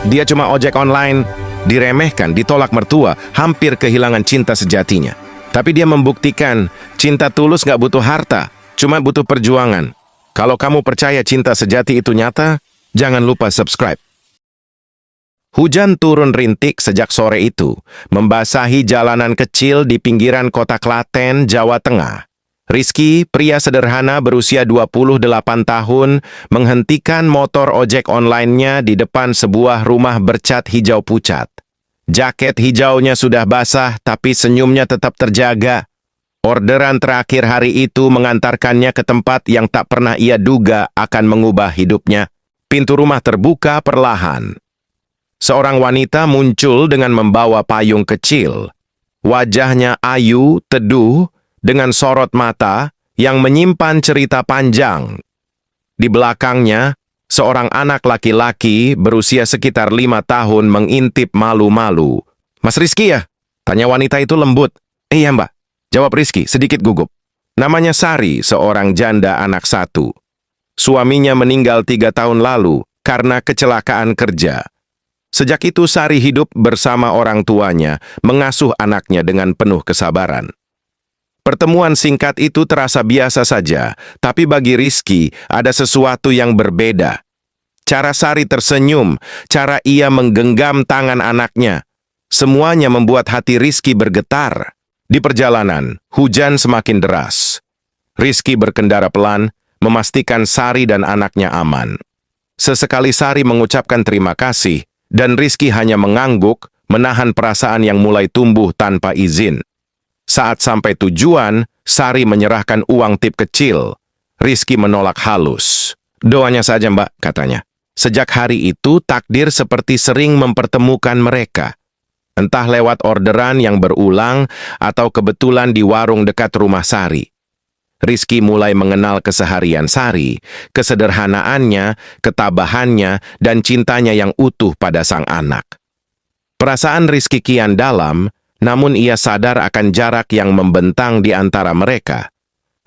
Dia cuma ojek online, diremehkan, ditolak mertua, hampir kehilangan cinta sejatinya. Tapi dia membuktikan, cinta tulus gak butuh harta, cuma butuh perjuangan. Kalau kamu percaya cinta sejati itu nyata, jangan lupa subscribe. Hujan turun rintik sejak sore itu, membasahi jalanan kecil di pinggiran kota Klaten, Jawa Tengah. Rizky, pria sederhana berusia 28 tahun, menghentikan motor ojek online-nya di depan sebuah rumah bercat hijau pucat. Jaket hijaunya sudah basah, tapi senyumnya tetap terjaga. Orderan terakhir hari itu mengantarkannya ke tempat yang tak pernah ia duga akan mengubah hidupnya. Pintu rumah terbuka perlahan. Seorang wanita muncul dengan membawa payung kecil. Wajahnya ayu, teduh, dengan sorot mata yang menyimpan cerita panjang. Di belakangnya, seorang anak laki-laki berusia sekitar 5 tahun mengintip malu-malu. "Mas Rizky ya?" tanya wanita itu lembut. "Iya mbak," jawab Rizky sedikit gugup. Namanya Sari, seorang janda anak 1. Suaminya meninggal 3 tahun lalu karena kecelakaan kerja. Sejak itu Sari hidup bersama orang tuanya, mengasuh anaknya dengan penuh kesabaran. Pertemuan singkat itu terasa biasa saja, tapi bagi Rizky ada sesuatu yang berbeda. Cara Sari tersenyum, cara ia menggenggam tangan anaknya, semuanya membuat hati Rizky bergetar. Di perjalanan, hujan semakin deras. Rizky berkendara pelan, memastikan Sari dan anaknya aman. Sesekali Sari mengucapkan terima kasih, dan Rizky hanya mengangguk, menahan perasaan yang mulai tumbuh tanpa izin. Saat sampai tujuan, Sari menyerahkan uang tip kecil. Rizky menolak halus. "Doanya saja mbak," katanya. Sejak hari itu, takdir seperti sering mempertemukan mereka. Entah lewat orderan yang berulang, atau kebetulan di warung dekat rumah Sari. Rizky mulai mengenal keseharian Sari, kesederhanaannya, ketabahannya, dan cintanya yang utuh pada sang anak. Perasaan Rizky kian dalam, namun ia sadar akan jarak yang membentang di antara mereka.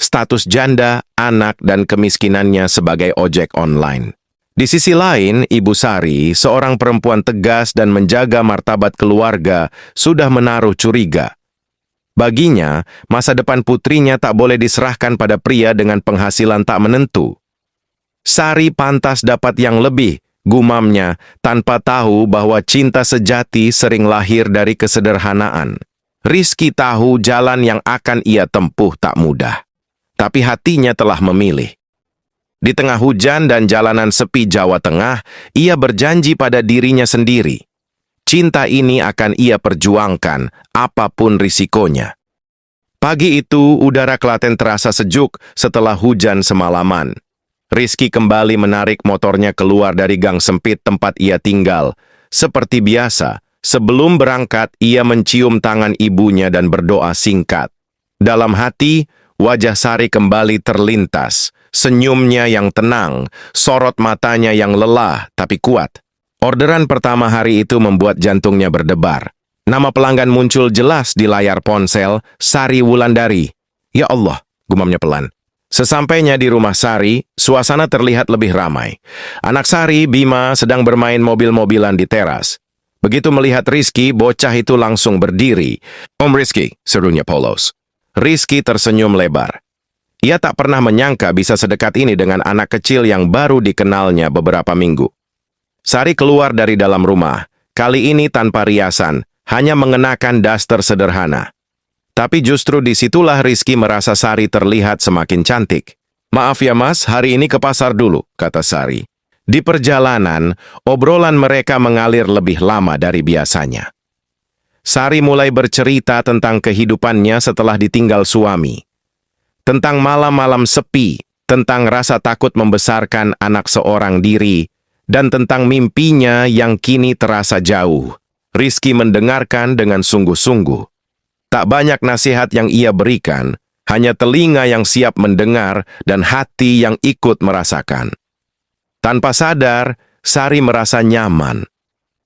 Status janda, anak, dan kemiskinannya sebagai ojek online. Di sisi lain, Ibu Sari, seorang perempuan tegas dan menjaga martabat keluarga, sudah menaruh curiga. Baginya, masa depan putrinya tak boleh diserahkan pada pria dengan penghasilan tak menentu. Sari pantas dapat yang lebih, gumamnya, tanpa tahu bahwa cinta sejati sering lahir dari kesederhanaan. Rizky tahu jalan yang akan ia tempuh tak mudah, tapi hatinya telah memilih. Di tengah hujan dan jalanan sepi Jawa Tengah, ia berjanji pada dirinya sendiri. Cinta ini akan ia perjuangkan, apapun risikonya. Pagi itu, udara Klaten terasa sejuk setelah hujan semalaman. Rizky kembali menarik motornya keluar dari gang sempit tempat ia tinggal. Seperti biasa, sebelum berangkat, ia mencium tangan ibunya dan berdoa singkat. Dalam hati, wajah Sari kembali terlintas. Senyumnya yang tenang, sorot matanya yang lelah tapi kuat. Orderan pertama hari itu membuat jantungnya berdebar. Nama pelanggan muncul jelas di layar ponsel, Sari Wulandari. "Ya Allah," gumamnya pelan. Sesampainya di rumah Sari, suasana terlihat lebih ramai. Anak Sari, Bima, sedang bermain mobil-mobilan di teras. Begitu melihat Rizky, bocah itu langsung berdiri. "Om Rizky," serunya polos. Rizky tersenyum lebar. Ia tak pernah menyangka bisa sedekat ini dengan anak kecil yang baru dikenalnya beberapa minggu. Sari keluar dari dalam rumah, kali ini tanpa riasan, hanya mengenakan daster sederhana. Tapi justru disitulah Rizky merasa Sari terlihat semakin cantik. "Maaf ya mas, hari ini ke pasar dulu," kata Sari. Di perjalanan, obrolan mereka mengalir lebih lama dari biasanya. Sari mulai bercerita tentang kehidupannya setelah ditinggal suami. Tentang malam-malam sepi, tentang rasa takut membesarkan anak seorang diri, dan tentang mimpinya yang kini terasa jauh. Rizky mendengarkan dengan sungguh-sungguh. Tak banyak nasihat yang ia berikan, hanya telinga yang siap mendengar dan hati yang ikut merasakan. Tanpa sadar, Sari merasa nyaman.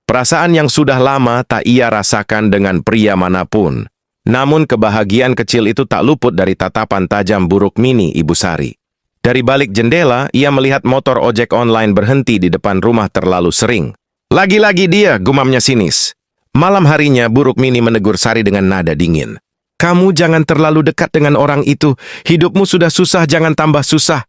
Perasaan yang sudah lama tak ia rasakan dengan pria manapun. Namun kebahagiaan kecil itu tak luput dari tatapan tajam buruk mini Ibu Sari. Dari balik jendela, ia melihat motor ojek online berhenti di depan rumah terlalu sering. Lagi-lagi dia, gumamnya sinis. Malam harinya, Buruk Mini menegur Sari dengan nada dingin. Kamu jangan terlalu dekat dengan orang itu. Hidupmu sudah susah, jangan tambah susah.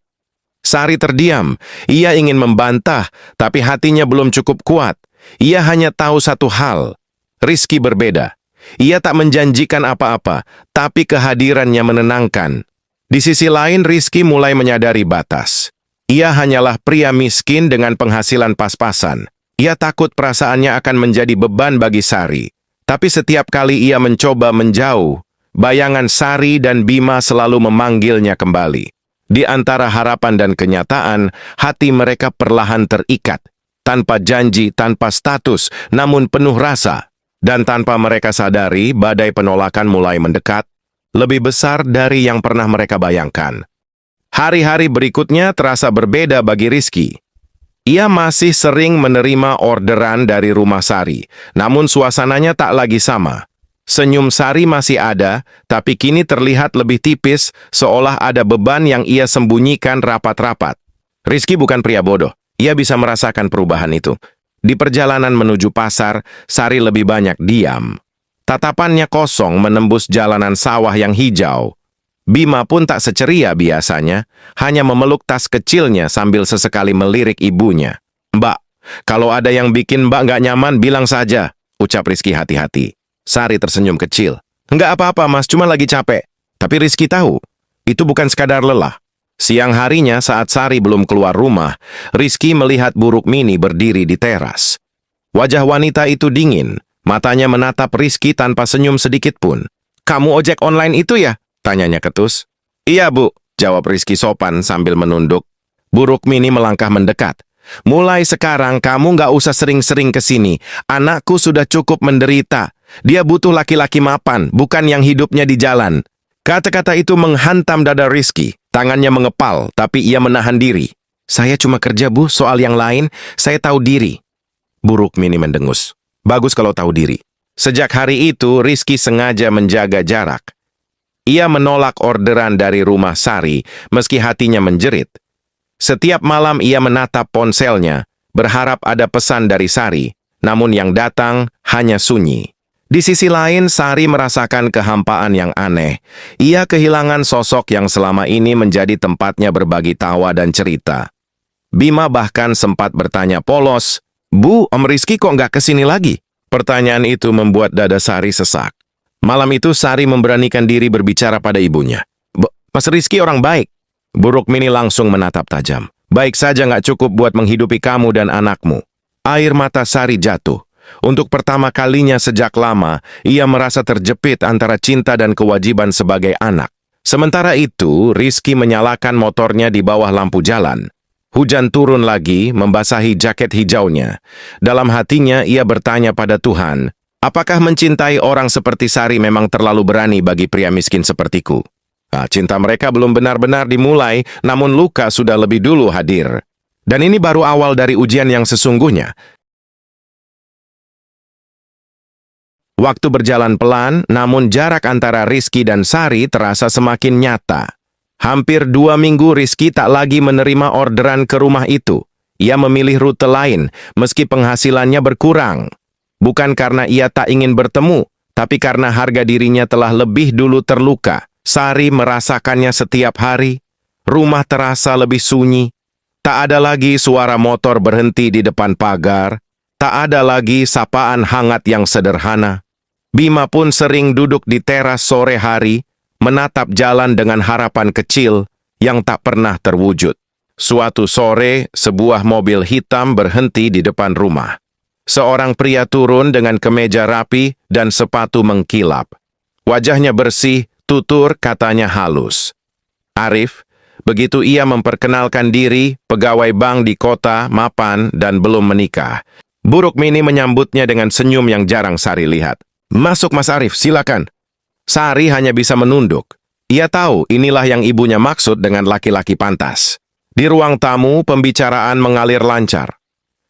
Sari terdiam. Ia ingin membantah, tapi hatinya belum cukup kuat. Ia hanya tahu satu hal. Rizky berbeda. Ia tak menjanjikan apa-apa, tapi kehadirannya menenangkan. Di sisi lain, Rizky mulai menyadari batas. Ia hanyalah pria miskin dengan penghasilan pas-pasan. Ia takut perasaannya akan menjadi beban bagi Sari. Tapi setiap kali ia mencoba menjauh, bayangan Sari dan Bima selalu memanggilnya kembali. Di antara harapan dan kenyataan, hati mereka perlahan terikat. Tanpa janji, tanpa status, namun penuh rasa. Dan tanpa mereka sadari, badai penolakan mulai mendekat, lebih besar dari yang pernah mereka bayangkan. Hari-hari berikutnya terasa berbeda bagi Rizky. Ia masih sering menerima orderan dari rumah Sari, namun suasananya tak lagi sama. Senyum Sari masih ada, tapi kini terlihat lebih tipis, seolah ada beban yang ia sembunyikan rapat-rapat. Rizky bukan pria bodoh, ia bisa merasakan perubahan itu. Di perjalanan menuju pasar, Sari lebih banyak diam. Tatapannya kosong menembus jalanan sawah yang hijau. Bima pun tak seceria biasanya, hanya memeluk tas kecilnya sambil sesekali melirik ibunya. Mbak, kalau ada yang bikin Mbak nggak nyaman, bilang saja, ucap Rizky hati-hati. Sari tersenyum kecil. Nggak apa-apa mas, cuma lagi capek. Tapi Rizky tahu, itu bukan sekadar lelah. Siang harinya saat Sari belum keluar rumah, Rizky melihat Buruk Mini berdiri di teras. Wajah wanita itu dingin, matanya menatap Rizky tanpa senyum sedikit pun. Kamu ojek online itu ya? Tanyanya ketus. Iya bu, jawab Rizky sopan sambil menunduk. Buruk Mini melangkah mendekat. Mulai sekarang kamu nggak usah sering-sering ke sini. Anakku sudah cukup menderita. Dia butuh laki-laki mapan, bukan yang hidupnya di jalan. Kata-kata itu menghantam dada Rizky. Tangannya mengepal, tapi ia menahan diri. Saya cuma kerja bu, soal yang lain, saya tahu diri. Buruk Mini mendengus. Bagus kalau tahu diri. Sejak hari itu, Rizky sengaja menjaga jarak. Ia menolak orderan dari rumah Sari, meski hatinya menjerit. Setiap malam ia menatap ponselnya, berharap ada pesan dari Sari, namun yang datang hanya sunyi. Di sisi lain, Sari merasakan kehampaan yang aneh. Ia kehilangan sosok yang selama ini menjadi tempatnya berbagi tawa dan cerita. Bima bahkan sempat bertanya polos, Bu, Om Rizky kok nggak kesini lagi? Pertanyaan itu membuat dada Sari sesak. Malam itu Sari memberanikan diri berbicara pada ibunya. Mas Rizky orang baik. Buruk Mini langsung menatap tajam. Baik saja nggak cukup buat menghidupi kamu dan anakmu. Air mata Sari jatuh. Untuk pertama kalinya sejak lama, ia merasa terjepit antara cinta dan kewajiban sebagai anak. Sementara itu, Rizky menyalakan motornya di bawah lampu jalan. Hujan turun lagi, membasahi jaket hijaunya. Dalam hatinya, ia bertanya pada Tuhan, apakah mencintai orang seperti Sari memang terlalu berani bagi pria miskin sepertiku? Cinta mereka belum benar-benar dimulai, namun luka sudah lebih dulu hadir. Dan ini baru awal dari ujian yang sesungguhnya. Waktu berjalan pelan, namun jarak antara Rizky dan Sari terasa semakin nyata. Hampir 2 minggu Rizky tak lagi menerima orderan ke rumah itu. Ia memilih rute lain, meski penghasilannya berkurang. Bukan karena ia tak ingin bertemu, tapi karena harga dirinya telah lebih dulu terluka. Sari merasakannya setiap hari. Rumah terasa lebih sunyi. Tak ada lagi suara motor berhenti di depan pagar. Tak ada lagi sapaan hangat yang sederhana. Bima pun sering duduk di teras sore hari, menatap jalan dengan harapan kecil yang tak pernah terwujud. Suatu sore, sebuah mobil hitam berhenti di depan rumah. Seorang pria turun dengan kemeja rapi dan sepatu mengkilap. Wajahnya bersih, tutur katanya halus. Arif, begitu ia memperkenalkan diri, pegawai bank di kota, mapan, dan belum menikah. Buruk Mini menyambutnya dengan senyum yang jarang Sari lihat. Masuk Mas Arif, silakan. Sari hanya bisa menunduk. Ia tahu inilah yang ibunya maksud dengan laki-laki pantas. Di ruang tamu, pembicaraan mengalir lancar.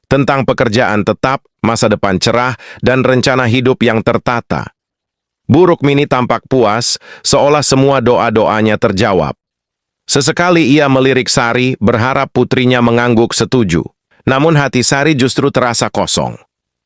Tentang pekerjaan tetap, masa depan cerah, dan rencana hidup yang tertata. Buruk Mini tampak puas, seolah semua doa-doanya terjawab. Sesekali ia melirik Sari, berharap putrinya mengangguk setuju. Namun hati Sari justru terasa kosong.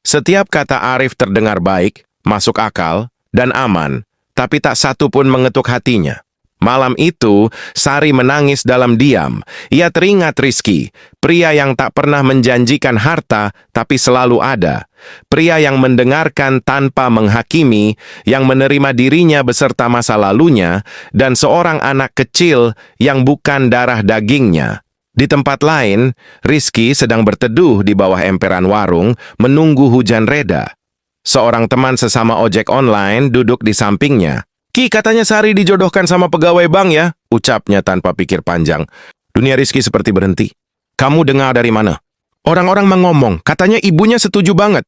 Setiap kata Arif terdengar baik, masuk akal, dan aman, tapi tak satu pun mengetuk hatinya. Malam itu, Sari menangis dalam diam. Ia teringat Rizky, pria yang tak pernah menjanjikan harta, tapi selalu ada. Pria yang mendengarkan tanpa menghakimi, yang menerima dirinya beserta masa lalunya, dan seorang anak kecil yang bukan darah dagingnya. Di tempat lain, Rizky sedang berteduh di bawah emperan warung, menunggu hujan reda. Seorang teman sesama ojek online duduk di sampingnya. "Ki, katanya Sari dijodohkan sama pegawai bank ya?" ucapnya tanpa pikir panjang. Dunia Rizky seperti berhenti. "Kamu dengar dari mana?" "Orang-orang mengomong, katanya ibunya setuju banget."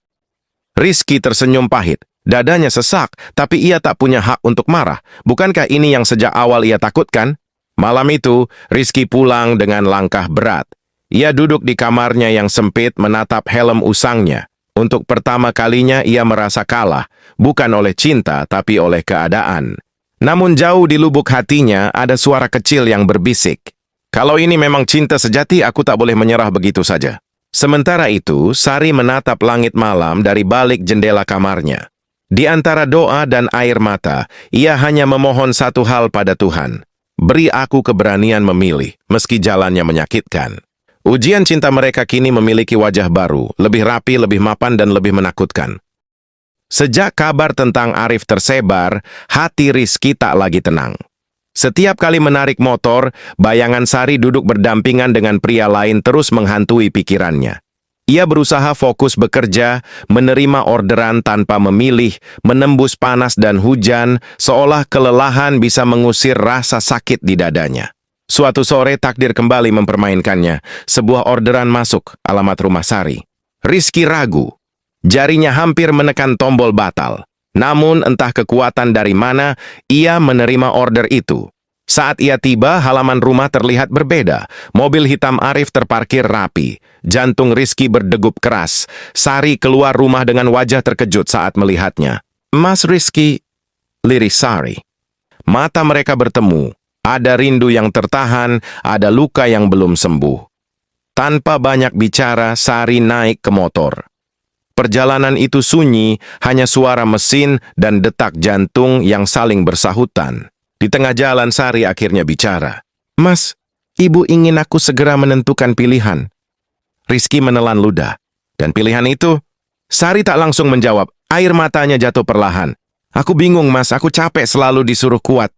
Rizky tersenyum pahit. Dadanya sesak, tapi ia tak punya hak untuk marah. Bukankah ini yang sejak awal ia takutkan? Malam itu, Rizky pulang dengan langkah berat. Ia duduk di kamarnya yang sempit menatap helm usangnya. Untuk pertama kalinya ia merasa kalah, bukan oleh cinta tapi oleh keadaan. Namun jauh di lubuk hatinya ada suara kecil yang berbisik. "Kalau ini memang cinta sejati, aku tak boleh menyerah begitu saja." Sementara itu, Sari menatap langit malam dari balik jendela kamarnya. Di antara doa dan air mata, ia hanya memohon satu hal pada Tuhan. "Beri aku keberanian memilih, meski jalannya menyakitkan." Ujian cinta mereka kini memiliki wajah baru, lebih rapi, lebih mapan, dan lebih menakutkan. Sejak kabar tentang Arif tersebar, hati Rizky tak lagi tenang. Setiap kali menarik motor, bayangan Sari duduk berdampingan dengan pria lain terus menghantui pikirannya. Ia berusaha fokus bekerja, menerima orderan tanpa memilih, menembus panas dan hujan, seolah kelelahan bisa mengusir rasa sakit di dadanya. Suatu sore takdir kembali mempermainkannya. Sebuah orderan masuk, alamat rumah Sari. Rizky ragu. Jarinya hampir menekan tombol batal. Namun entah kekuatan dari mana, ia menerima order itu. Saat ia tiba, halaman rumah terlihat berbeda. Mobil hitam Arif terparkir rapi. Jantung Rizky berdegup keras. Sari keluar rumah dengan wajah terkejut saat melihatnya. "Mas Rizky," liris Sari. Mata mereka bertemu. Ada rindu yang tertahan, ada luka yang belum sembuh. Tanpa banyak bicara, Sari naik ke motor. Perjalanan itu sunyi, hanya suara mesin dan detak jantung yang saling bersahutan. Di tengah jalan, Sari akhirnya bicara. "Mas, ibu ingin aku segera menentukan pilihan." Rizky menelan ludah. "Dan pilihan itu?" Sari tak langsung menjawab, air matanya jatuh perlahan. "Aku bingung, Mas, aku capek selalu disuruh kuat."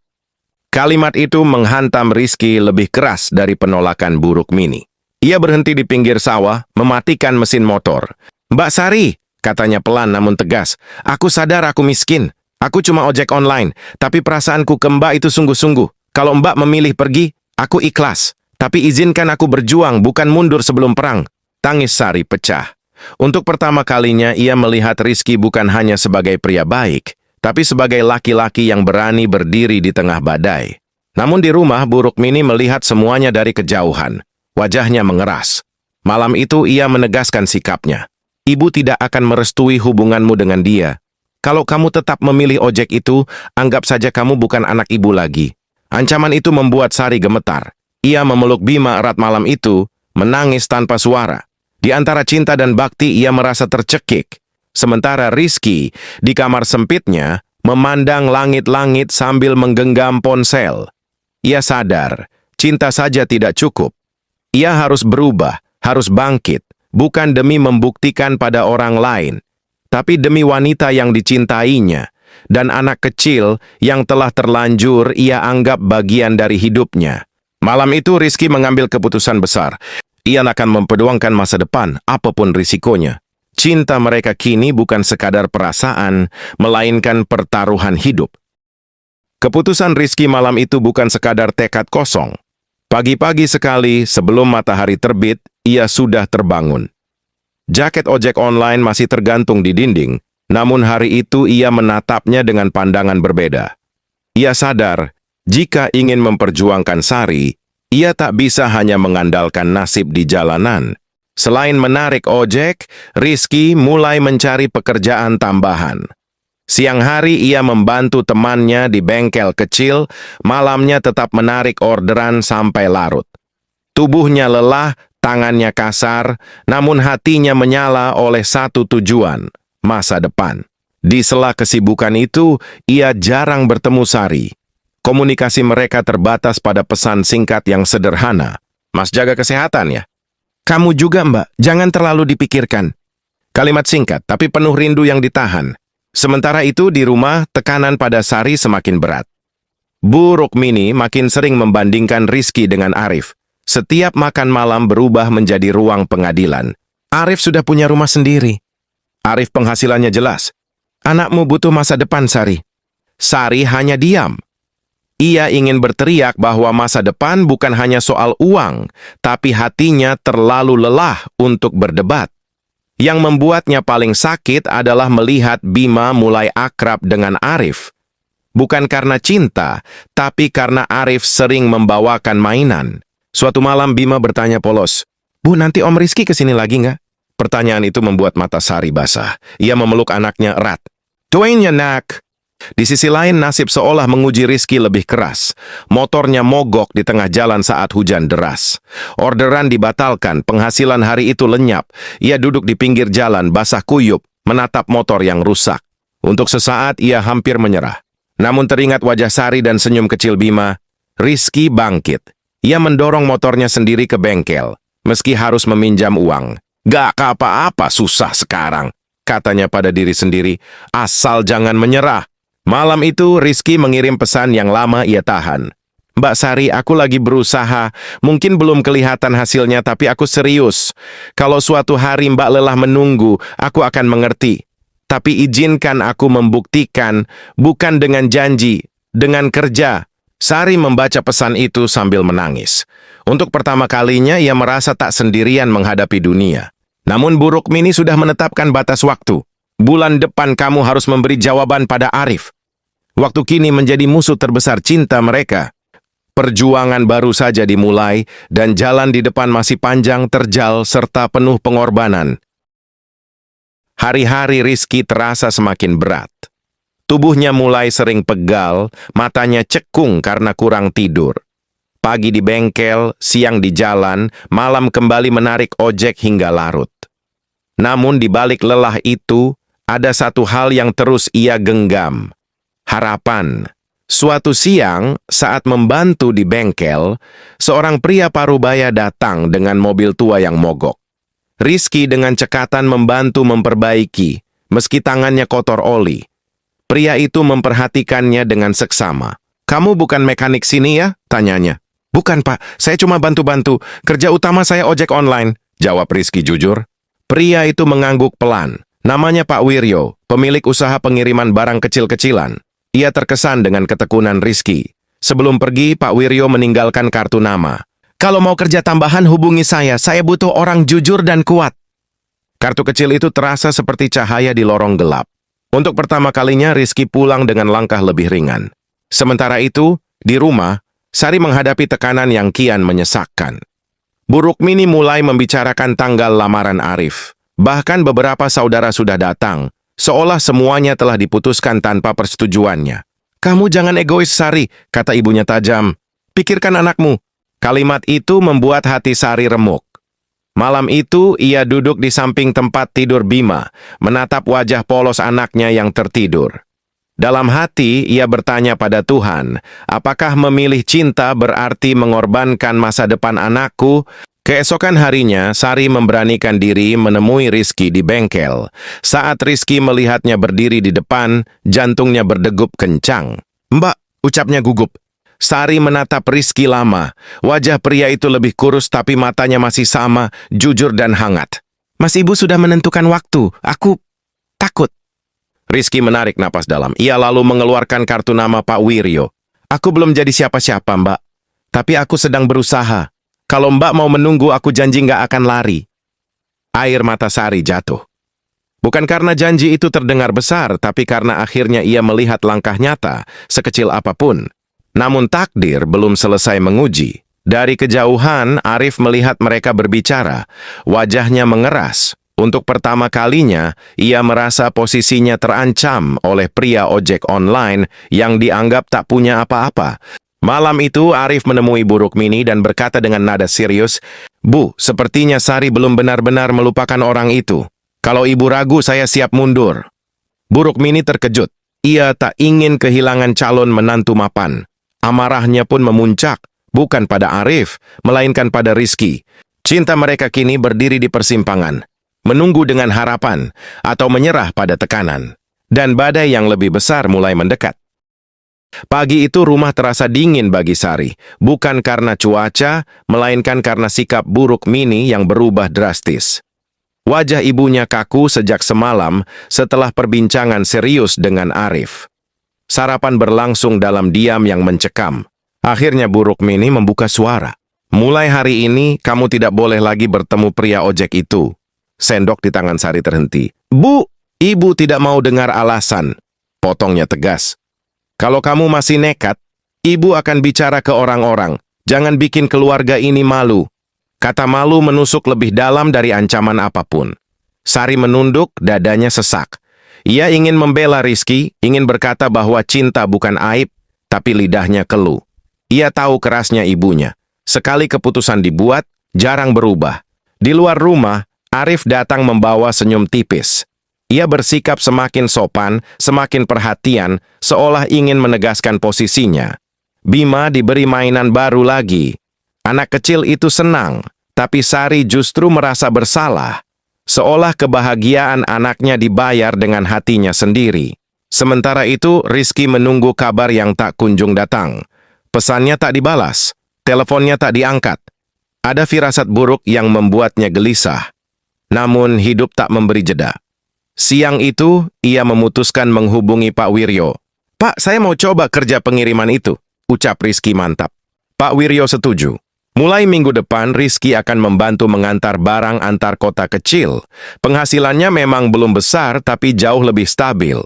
Kalimat itu menghantam Rizky lebih keras dari penolakan buruk mini. Ia berhenti di pinggir sawah, mematikan mesin motor. "Mbak Sari," katanya pelan namun tegas, "aku sadar aku miskin. Aku cuma ojek online, tapi perasaanku ke Mbak itu sungguh-sungguh. Kalau Mbak memilih pergi, aku ikhlas. Tapi izinkan aku berjuang, bukan mundur sebelum perang." Tangis Sari pecah. Untuk pertama kalinya ia melihat Rizky bukan hanya sebagai pria baik, tapi sebagai laki-laki yang berani berdiri di tengah badai. Namun di rumah, buruk mini melihat semuanya dari kejauhan. Wajahnya mengeras. Malam itu ia menegaskan sikapnya. "Ibu tidak akan merestui hubunganmu dengan dia. Kalau kamu tetap memilih ojek itu, anggap saja kamu bukan anak ibu lagi." Ancaman itu membuat Sari gemetar. Ia memeluk Bima erat malam itu, menangis tanpa suara. Di antara cinta dan bakti ia merasa tercekik. Sementara Rizky, di kamar sempitnya, memandang langit-langit sambil menggenggam ponsel. Ia sadar, cinta saja tidak cukup. Ia harus berubah, harus bangkit, bukan demi membuktikan pada orang lain, tapi demi wanita yang dicintainya, dan anak kecil yang telah terlanjur ia anggap bagian dari hidupnya. Malam itu Rizky mengambil keputusan besar. Ia akan memperjuangkan masa depan, apapun risikonya. Cinta mereka kini bukan sekadar perasaan, melainkan pertaruhan hidup. Keputusan Rizky malam itu bukan sekadar tekad kosong. Pagi-pagi sekali sebelum matahari terbit, ia sudah terbangun. Jaket ojek online masih tergantung di dinding, namun hari itu ia menatapnya dengan pandangan berbeda. Ia sadar, jika ingin memperjuangkan Sari, ia tak bisa hanya mengandalkan nasib di jalanan. Selain menarik ojek, Rizky mulai mencari pekerjaan tambahan. Siang hari ia membantu temannya di bengkel kecil, malamnya tetap menarik orderan sampai larut. Tubuhnya lelah, Tangannya kasar, namun hatinya menyala oleh satu tujuan, masa depan. Di sela kesibukan itu, ia jarang bertemu Sari. Komunikasi mereka terbatas pada pesan singkat yang sederhana. Mas jaga kesehatan ya? Kamu juga Mbak, jangan terlalu dipikirkan. Kalimat singkat, tapi penuh rindu yang ditahan. Sementara itu di rumah, tekanan pada Sari semakin berat. Bu Rukmini makin sering membandingkan Rizky dengan Arif. Setiap makan malam berubah menjadi ruang pengadilan. Arif sudah punya rumah sendiri. Arif penghasilannya jelas. Anakmu butuh masa depan, Sari. Sari hanya diam. Ia ingin berteriak bahwa masa depan bukan hanya soal uang, tapi hatinya terlalu lelah untuk berdebat. Yang membuatnya paling sakit adalah melihat Bima mulai akrab dengan Arif. Bukan karena cinta, tapi karena Arif sering membawakan mainan. Suatu malam Bima bertanya polos, "Bu, nanti Om Rizky kesini lagi nggak?" Pertanyaan itu membuat mata Sari basah. Ia memeluk anaknya erat. "Doain ya, nak." Di sisi lain, nasib seolah menguji Rizky lebih keras. Motornya mogok di tengah jalan saat hujan deras. Orderan dibatalkan, penghasilan hari itu lenyap. Ia duduk di pinggir jalan, basah kuyup, menatap motor yang rusak. Untuk sesaat, ia hampir menyerah. Namun teringat wajah Sari dan senyum kecil Bima, Rizky bangkit. Ia mendorong motornya sendiri ke bengkel, meski harus meminjam uang. "Gak apa-apa, susah sekarang," katanya pada diri sendiri, "asal jangan menyerah." Malam itu, Rizky mengirim pesan yang lama ia tahan. "Mbak Sari, aku lagi berusaha. Mungkin belum kelihatan hasilnya, tapi aku serius. Kalau suatu hari Mbak lelah menunggu, aku akan mengerti. Tapi izinkan aku membuktikan, bukan dengan janji, dengan kerja." Sari membaca pesan itu sambil menangis. Untuk pertama kalinya, ia merasa tak sendirian menghadapi dunia. Namun Bu Rukmini sudah menetapkan batas waktu. "Bulan depan kamu harus memberi jawaban pada Arif." Waktu kini menjadi musuh terbesar cinta mereka. Perjuangan baru saja dimulai, dan jalan di depan masih panjang, terjal, serta penuh pengorbanan. Hari-hari Rizky terasa semakin berat. Tubuhnya mulai sering pegal, matanya cekung karena kurang tidur. Pagi di bengkel, siang di jalan, malam kembali menarik ojek hingga larut. Namun di balik lelah itu, ada satu hal yang terus ia genggam. Harapan. Suatu siang, saat membantu di bengkel, seorang pria parubaya datang dengan mobil tua yang mogok. Rizky dengan cekatan membantu memperbaiki, meski tangannya kotor oli. Pria itu memperhatikannya dengan seksama. "Kamu bukan mekanik sini ya?" tanyanya. "Bukan, Pak. Saya cuma bantu-bantu. Kerja utama saya ojek online," jawab Rizky jujur. Pria itu mengangguk pelan. Namanya Pak Wiryo, pemilik usaha pengiriman barang kecil-kecilan. Ia terkesan dengan ketekunan Rizky. Sebelum pergi, Pak Wiryo meninggalkan kartu nama. "Kalau mau kerja tambahan hubungi saya butuh orang jujur dan kuat." Kartu kecil itu terasa seperti cahaya di lorong gelap. Untuk pertama kalinya, Rizky pulang dengan langkah lebih ringan. Sementara itu, di rumah, Sari menghadapi tekanan yang kian menyesakkan. Bu Rukmini mulai membicarakan tanggal lamaran Arif. Bahkan beberapa saudara sudah datang, seolah semuanya telah diputuskan tanpa persetujuannya. "Kamu jangan egois, Sari," kata ibunya tajam. "Pikirkan anakmu." Kalimat itu membuat hati Sari remuk. Malam itu, ia duduk di samping tempat tidur Bima, menatap wajah polos anaknya yang tertidur. Dalam hati, ia bertanya pada Tuhan, apakah memilih cinta berarti mengorbankan masa depan anakku? Keesokan harinya, Sari memberanikan diri menemui Rizky di bengkel. Saat Rizky melihatnya berdiri di depan, jantungnya berdegup kencang. "Mbak," ucapnya gugup. Sari menatap Rizky lama. Wajah pria itu lebih kurus tapi matanya masih sama, jujur dan hangat. "Mas, Ibu sudah menentukan waktu. Aku takut." Rizky menarik napas dalam. Ia lalu mengeluarkan kartu nama Pak Wiryo. "Aku belum jadi siapa-siapa, Mbak. Tapi aku sedang berusaha. Kalau Mbak mau menunggu, aku janji nggak akan lari." Air mata Sari jatuh. Bukan karena janji itu terdengar besar, tapi karena akhirnya ia melihat langkah nyata, sekecil apapun. Namun takdir belum selesai menguji. Dari kejauhan, Arif melihat mereka berbicara. Wajahnya mengeras. Untuk pertama kalinya, ia merasa posisinya terancam oleh pria ojek online yang dianggap tak punya apa-apa. Malam itu, Arif menemui Bu Rukmini dan berkata dengan nada serius, Bu, sepertinya Sari belum benar-benar melupakan orang itu. Kalau ibu ragu, saya siap mundur. Buruk Mini terkejut. Ia tak ingin kehilangan calon menantu mapan. Amarahnya pun memuncak, bukan pada Arif, melainkan pada Rizky. Cinta mereka kini berdiri di persimpangan, menunggu dengan harapan atau menyerah pada tekanan. Dan badai yang lebih besar mulai mendekat. Pagi itu rumah terasa dingin bagi Sari, bukan karena cuaca, melainkan karena sikap buruk Mini yang berubah drastis. Wajah ibunya kaku sejak semalam setelah perbincangan serius dengan Arif. Sarapan berlangsung dalam diam yang mencekam. Akhirnya buruk Mini membuka suara. Mulai hari ini, kamu tidak boleh lagi bertemu pria ojek itu. Sendok di tangan Sari terhenti. Bu, ibu tidak mau dengar alasan. Potongnya tegas. Kalau kamu masih nekat, ibu akan bicara ke orang-orang. Jangan bikin keluarga ini malu. Kata malu menusuk lebih dalam dari ancaman apapun. Sari menunduk, dadanya sesak. Ia ingin membela Rizky, ingin berkata bahwa cinta bukan aib, tapi lidahnya keluh. Ia tahu kerasnya ibunya. Sekali keputusan dibuat, jarang berubah. Di luar rumah, Arif datang membawa senyum tipis. Ia bersikap semakin sopan, semakin perhatian, seolah ingin menegaskan posisinya. Bima diberi mainan baru lagi. Anak kecil itu senang, tapi Sari justru merasa bersalah. Seolah kebahagiaan anaknya dibayar dengan hatinya sendiri. Sementara itu, Rizky menunggu kabar yang tak kunjung datang. Pesannya tak dibalas. Teleponnya tak diangkat. Ada firasat buruk yang membuatnya gelisah. Namun hidup tak memberi jeda. Siang itu, ia memutuskan menghubungi Pak Wiryo. Pak, saya mau coba kerja pengiriman itu, ucap Rizky mantap. Pak Wiryo setuju. Mulai minggu depan, Rizky akan membantu mengantar barang antar kota kecil. Penghasilannya memang belum besar, tapi jauh lebih stabil.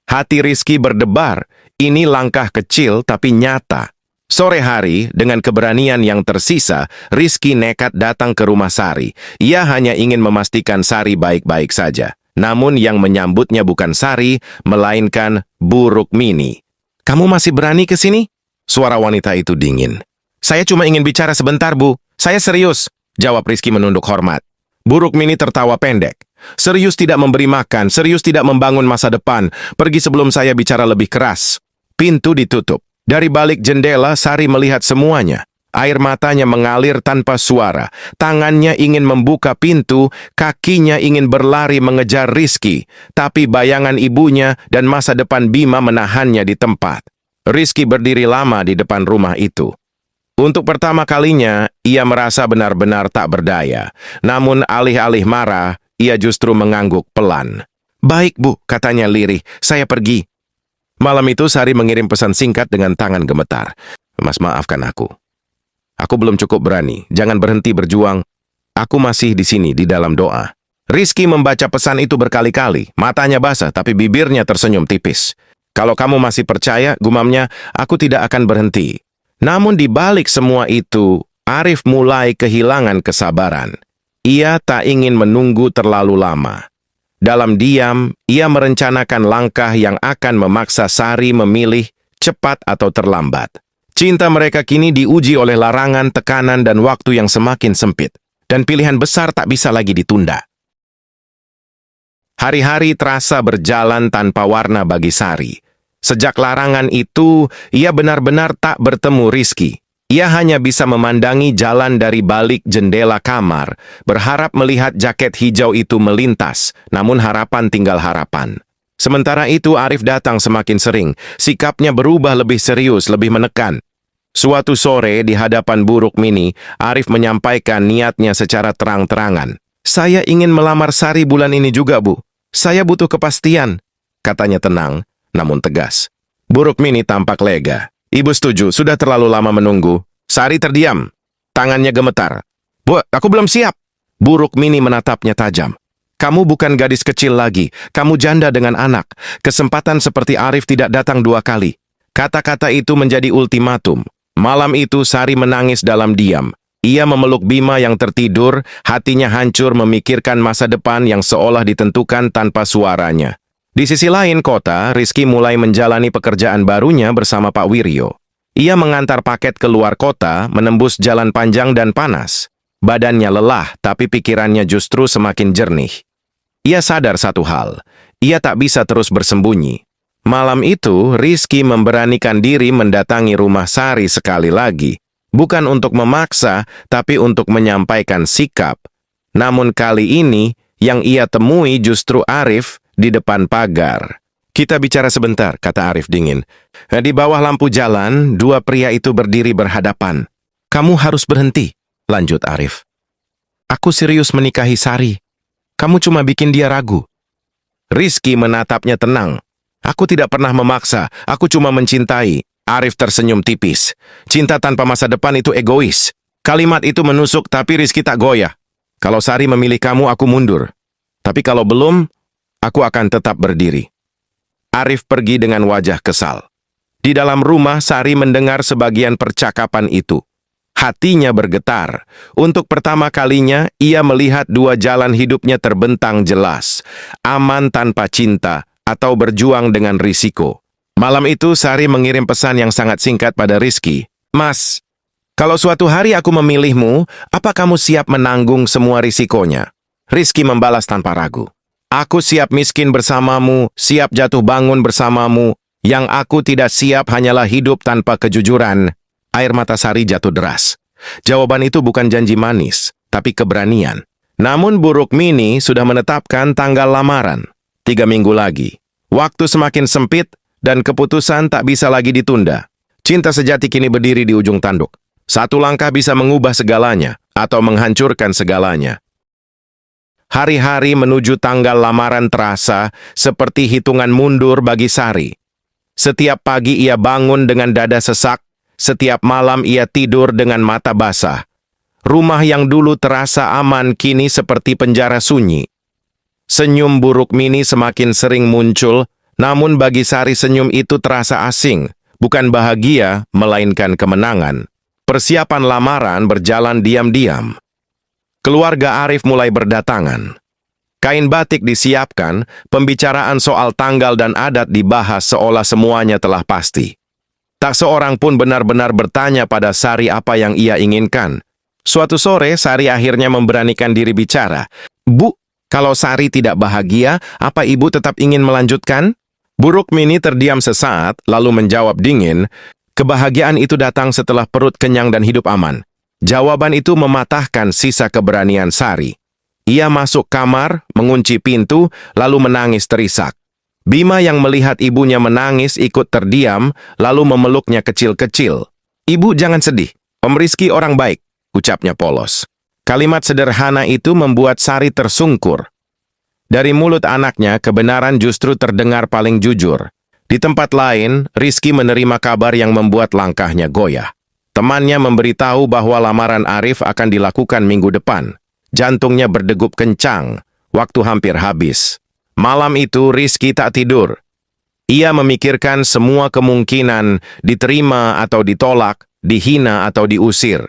Hati Rizky berdebar. Ini langkah kecil tapi nyata. Sore hari, dengan keberanian yang tersisa, Rizky nekat datang ke rumah Sari. Ia hanya ingin memastikan Sari baik-baik saja. Namun yang menyambutnya bukan Sari, melainkan Buruk Mini. Kamu masih berani ke sini? Suara wanita itu dingin. Saya cuma ingin bicara sebentar, Bu. Saya serius, jawab Rizky menunduk hormat. Buruk Mini tertawa pendek. Serius tidak memberi makan, serius tidak membangun masa depan. Pergi sebelum saya bicara lebih keras. Pintu ditutup. Dari balik jendela, Sari melihat semuanya. Air matanya mengalir tanpa suara. Tangannya ingin membuka pintu, kakinya ingin berlari mengejar Rizky. Tapi bayangan ibunya dan masa depan Bima menahannya di tempat. Rizky berdiri lama di depan rumah itu. Untuk pertama kalinya, ia merasa benar-benar tak berdaya. Namun alih-alih marah, ia justru mengangguk pelan. Baik, Bu, katanya lirih. Saya pergi. Malam itu Sari mengirim pesan singkat dengan tangan gemetar. Mas, maafkan aku. Aku belum cukup berani. Jangan berhenti berjuang. Aku masih di sini di dalam doa. Rizky membaca pesan itu berkali-kali. Matanya basah tapi bibirnya tersenyum tipis. Kalau kamu masih percaya, gumamnya, aku tidak akan berhenti. Namun di balik semua itu, Arif mulai kehilangan kesabaran. Ia tak ingin menunggu terlalu lama. Dalam diam, ia merencanakan langkah yang akan memaksa Sari memilih cepat atau terlambat. Cinta mereka kini diuji oleh larangan, tekanan, dan waktu yang semakin sempit. Dan pilihan besar tak bisa lagi ditunda. Hari-hari terasa berjalan tanpa warna bagi Sari. Sejak larangan itu, ia benar-benar tak bertemu Rizky. Ia hanya bisa memandangi jalan dari balik jendela kamar, berharap melihat jaket hijau itu melintas, namun harapan tinggal harapan. Sementara itu Arif datang semakin sering, sikapnya berubah lebih serius, lebih menekan. Suatu sore di hadapan Buruk Mini, Arif menyampaikan niatnya secara terang-terangan. Saya ingin melamar Sari bulan ini juga, Bu. Saya butuh kepastian, katanya tenang, namun tegas. Buruk Mini tampak lega. Ibu setuju, sudah terlalu lama menunggu. Sari terdiam. Tangannya gemetar. Bu, aku belum siap. Buruk Mini menatapnya tajam. Kamu bukan gadis kecil lagi. Kamu janda dengan anak. Kesempatan seperti Arif tidak datang 2 kali. Kata-kata itu menjadi ultimatum. Malam itu Sari menangis dalam diam. Ia memeluk Bima yang tertidur, hatinya hancur memikirkan masa depan yang seolah ditentukan tanpa suaranya. Di sisi lain kota, Rizky mulai menjalani pekerjaan barunya bersama Pak Wiryo. Ia mengantar paket ke luar kota, menembus jalan panjang dan panas. Badannya lelah, tapi pikirannya justru semakin jernih. Ia sadar satu hal, ia tak bisa terus bersembunyi. Malam itu, Rizky memberanikan diri mendatangi rumah Sari sekali lagi. Bukan untuk memaksa, tapi untuk menyampaikan sikap. Namun kali ini, yang ia temui justru Arif di depan pagar. "Kita bicara sebentar," kata Arif dingin. Di bawah lampu jalan, dua pria itu berdiri berhadapan. "Kamu harus berhenti," lanjut Arif. "Aku serius menikahi Sari. Kamu cuma bikin dia ragu." Rizky menatapnya tenang. "Aku tidak pernah memaksa, aku cuma mencintai." Arif tersenyum tipis. "Cinta tanpa masa depan itu egois." Kalimat itu menusuk, tapi Rizky tak goyah. "Kalau Sari memilih kamu, aku mundur. Tapi kalau belum, aku akan tetap berdiri." Arif pergi dengan wajah kesal. Di dalam rumah, Sari mendengar sebagian percakapan itu. Hatinya bergetar. Untuk pertama kalinya, ia melihat dua jalan hidupnya terbentang jelas. Aman tanpa cinta, atau berjuang dengan risiko. Malam itu, Sari mengirim pesan yang sangat singkat pada Rizky. "Mas, kalau suatu hari aku memilihmu, apa kamu siap menanggung semua risikonya?" Rizky membalas tanpa ragu. "Aku siap miskin bersamamu, siap jatuh bangun bersamamu. Yang aku tidak siap hanyalah hidup tanpa kejujuran." Air mata Sari jatuh deras. Jawaban itu bukan janji manis, tapi keberanian. Namun Bu Rukmini sudah menetapkan tanggal lamaran. 3 minggu lagi. Waktu semakin sempit, dan keputusan tak bisa lagi ditunda. Cinta sejati kini berdiri di ujung tanduk. Satu langkah bisa mengubah segalanya, atau menghancurkan segalanya. Hari-hari menuju tanggal lamaran terasa seperti hitungan mundur bagi Sari. Setiap pagi ia bangun dengan dada sesak, setiap malam ia tidur dengan mata basah. Rumah yang dulu terasa aman kini seperti penjara sunyi. Senyum Bu Rukmini semakin sering muncul, namun bagi Sari senyum itu terasa asing, bukan bahagia, melainkan kemenangan. Persiapan lamaran berjalan diam-diam. Keluarga Arif mulai berdatangan. Kain batik disiapkan, pembicaraan soal tanggal dan adat dibahas seolah semuanya telah pasti. Tak seorang pun benar-benar bertanya pada Sari apa yang ia inginkan. Suatu sore, Sari akhirnya memberanikan diri bicara. "Bu, kalau Sari tidak bahagia, apa ibu tetap ingin melanjutkan?" Bu Rukmini terdiam sesaat, lalu menjawab dingin, "Kebahagiaan itu datang setelah perut kenyang dan hidup aman." Jawaban itu mematahkan sisa keberanian Sari. Ia masuk kamar, mengunci pintu, lalu menangis terisak. Bima yang melihat ibunya menangis ikut terdiam, lalu memeluknya kecil-kecil. "Ibu jangan sedih, Om Rizky orang baik," ucapnya polos. Kalimat sederhana itu membuat Sari tersungkur. Dari mulut anaknya, kebenaran justru terdengar paling jujur. Di tempat lain, Rizky menerima kabar yang membuat langkahnya goyah. Temannya memberitahu bahwa lamaran Arif akan dilakukan minggu depan. Jantungnya berdegup kencang, waktu hampir habis. Malam itu Rizky tak tidur. Ia memikirkan semua kemungkinan, diterima atau ditolak, dihina atau diusir.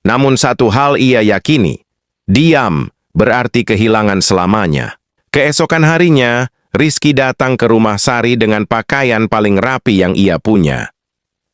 Namun satu hal ia yakini, diam berarti kehilangan selamanya. Keesokan harinya, Rizky datang ke rumah Sari dengan pakaian paling rapi yang ia punya.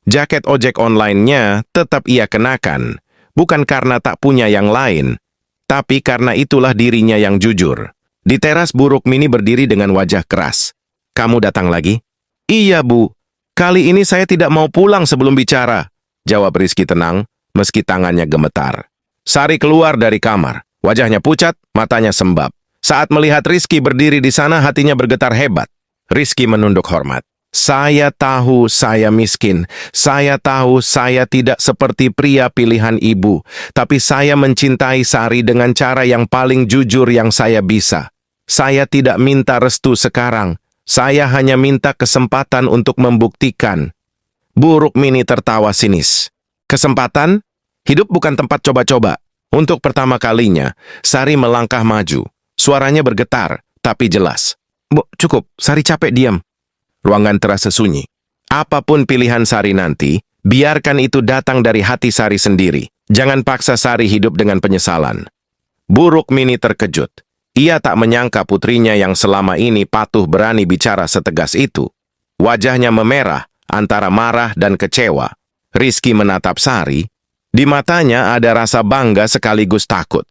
Jaket ojek online-nya tetap ia kenakan, bukan karena tak punya yang lain, tapi karena itulah dirinya yang jujur. Di teras Bu Rukmini berdiri dengan wajah keras. "Kamu datang lagi?" "Iya, Bu. Kali ini saya tidak mau pulang sebelum bicara," jawab Rizky tenang, meski tangannya gemetar. Sari keluar dari kamar. Wajahnya pucat, matanya sembab. Saat melihat Rizky berdiri di sana, hatinya bergetar hebat. Rizky menunduk hormat. "Saya tahu saya miskin. Saya tahu saya tidak seperti pria pilihan ibu. Tapi saya mencintai Sari dengan cara yang paling jujur yang saya bisa. Saya tidak minta restu sekarang. Saya hanya minta kesempatan untuk membuktikan." Bu Rukmini tertawa sinis. "Kesempatan? Hidup bukan tempat coba-coba." Untuk pertama kalinya, Sari melangkah maju. Suaranya bergetar, tapi jelas. "Bu, cukup. Sari capek diam." Ruangan terasa sunyi. Apapun pilihan Sari nanti, biarkan itu datang dari hati Sari sendiri. Jangan paksa Sari hidup dengan penyesalan. Bu Rukmini terkejut. Ia tak menyangka putrinya yang selama ini patuh berani bicara setegas itu. Wajahnya memerah antara marah dan kecewa. Rizky menatap Sari. Di matanya ada rasa bangga sekaligus takut.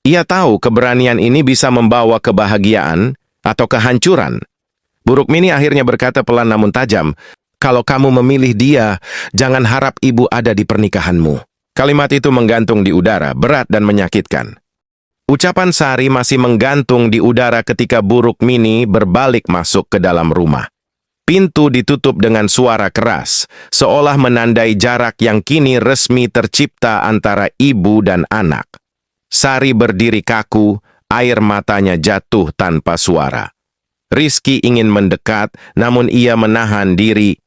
Ia tahu keberanian ini bisa membawa kebahagiaan atau kehancuran. Buruk Mini akhirnya berkata pelan namun tajam, "Kalau kamu memilih dia, jangan harap ibu ada di pernikahanmu." Kalimat itu menggantung di udara, berat dan menyakitkan. Ucapan Sari masih menggantung di udara ketika Buruk Mini berbalik masuk ke dalam rumah. Pintu ditutup dengan suara keras, seolah menandai jarak yang kini resmi tercipta antara ibu dan anak. Sari berdiri kaku, air matanya jatuh tanpa suara. Rizky ingin mendekat, namun ia menahan diri.